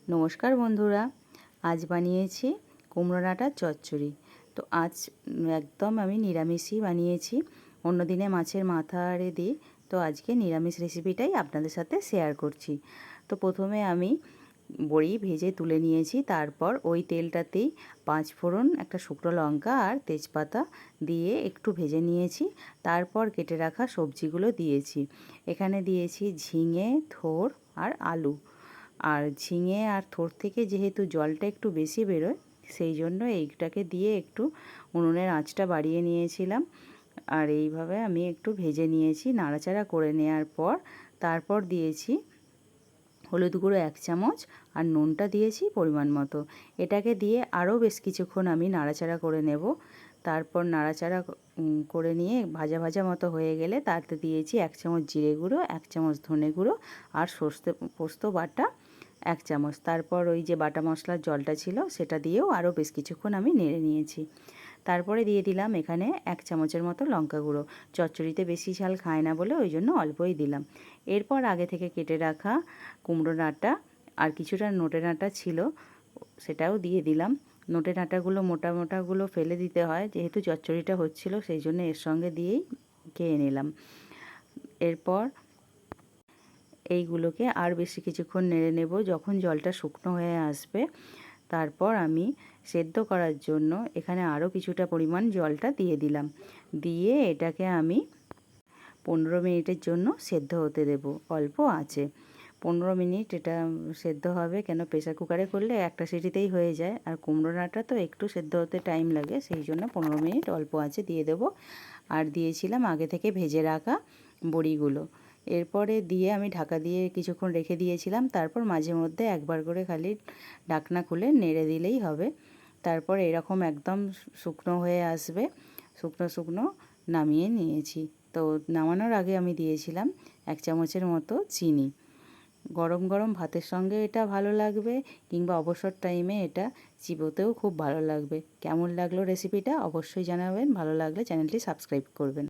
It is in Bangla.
নমস্কার বন্ধুরা, আজ বানিয়েছি কুমড়ো ডাঁটার চচ্চড়ি। তো আজ একদম আমি নিরামিষই বানিয়েছি। অন্য দিনে মাছের মাথা আরে দিই, তো আজকে নিরামিষ রেসিপিটাই আপনাদের সাথে শেয়ার করছি। তো প্রথমে আমি বড়ি ভেজে তুলে নিয়েছি, তারপর ওই তেলটাতেই 5 ফোড়ন, একটা শুকনো লঙ্কা আর তেজপাতা দিয়ে একটু ভেজে নিয়েছি। তারপর কেটে রাখা সবজিগুলো দিয়েছি। এখানে দিয়েছি ঝিঙে, থোড় আর আলু। আর ঝিঙে আর থোড় থেকে যেহেতু জলটা একটু বেশি বেরোয়, সেই জন্য এইটাকে দিয়ে একটু উনুনের আঁচটা বাড়িয়ে নিয়েছিলাম। আর এইভাবে আমি একটু ভেজে নিয়েছি। নাড়াচাড়া করে নেওয়ার পর তারপর দিয়েছি হলুদ গুঁড়ো 1 চামচ আর নুনটা দিয়েছি পরিমাণ মতো। এটাকে দিয়ে আরও বেশ কিছুক্ষণ আমি নাড়াচাড়া করে নেব। তারপর নাড়াচাড়া করে নিয়ে ভাজা ভাজা মতো হয়ে গেলে তাতে দিয়েছি 1 চামচ জিরে গুঁড়ো, 1 চামচ ধনে গুঁড়ো আর সর্ষে পোস্ত বাটা 1 চামচ। তারপর ওই যে বাটা মশলার জলটা ছিল সেটা দিয়েও আরও বেশ কিছুক্ষণ আমি নেড়ে নিয়েছি। তারপরে দিয়ে দিলাম এখানে 1 চামচের মতো লঙ্কা গুঁড়ো। চচ্চড়িতে বেশি ঝাল খায় না বলে ওই জন্য অল্পই দিলাম। এরপর আগে থেকে কেটে রাখা কুমড়ো ডাঁটা আর কিছুটা নোটে ডাঁটা ছিল, সেটাও দিয়ে দিলাম। নোটে ডাঁটাগুলো মোটা মোটাগুলো ফেলে দিতে হয়, যেহেতু চচ্চড়িটা হচ্ছিল সেই জন্য এর সঙ্গে দিয়েই খেয়ে নিলাম। এরপর এইগুলোকে আর বেশি কিছুক্ষণ নেড়ে নেব। যখন জলটা শুকনো হয়ে আসবে তারপর আমি সেদ্ধ করার জন্য এখানে আরও কিছুটা পরিমাণ জলটা দিয়ে দিলাম। দিয়ে এটাকে আমি 15 মিনিটের জন্য সেদ্ধ হতে দেব অল্প আঁচে। 15 মিনিট এটা সেদ্ধ হবে, কেন প্রেসার কুকারে করলে একটা সিটিতেই হয়ে যায়, আর কুমড়ো ডাঁটা তো একটু সেদ্ধ হতে টাইম লাগে, সেই জন্য 15 মিনিট অল্প আঁচে দিয়ে দেব। আর দিয়েছিলাম আগে থেকে ভেজে রাখা বড়িগুলো। এরপরে দিয়ে আমি ঢাকা দিয়ে কিছুক্ষণ রেখে দিয়েছিলাম। তারপর মাঝে মধ্যে একবার করে খালি ঢাকনা খুলে নেড়ে দিলেই হবে। তারপর এরকম একদম শুকনো হয়ে আসবে, শুকনো শুকনো নামিয়ে নিয়েছি। তো নামানোর আগে আমি দিয়েছিলাম 1 চামচের মতো চিনি। গরম গরম ভাতের সঙ্গে এটা ভালো লাগবে, কিংবা অবসর টাইমে এটা চিবোতেও খুব ভালো লাগবে। কেমন লাগলো রেসিপিটা অবশ্যই জানাবেন। ভালো লাগলে চ্যানেলটি সাবস্ক্রাইব করবেন।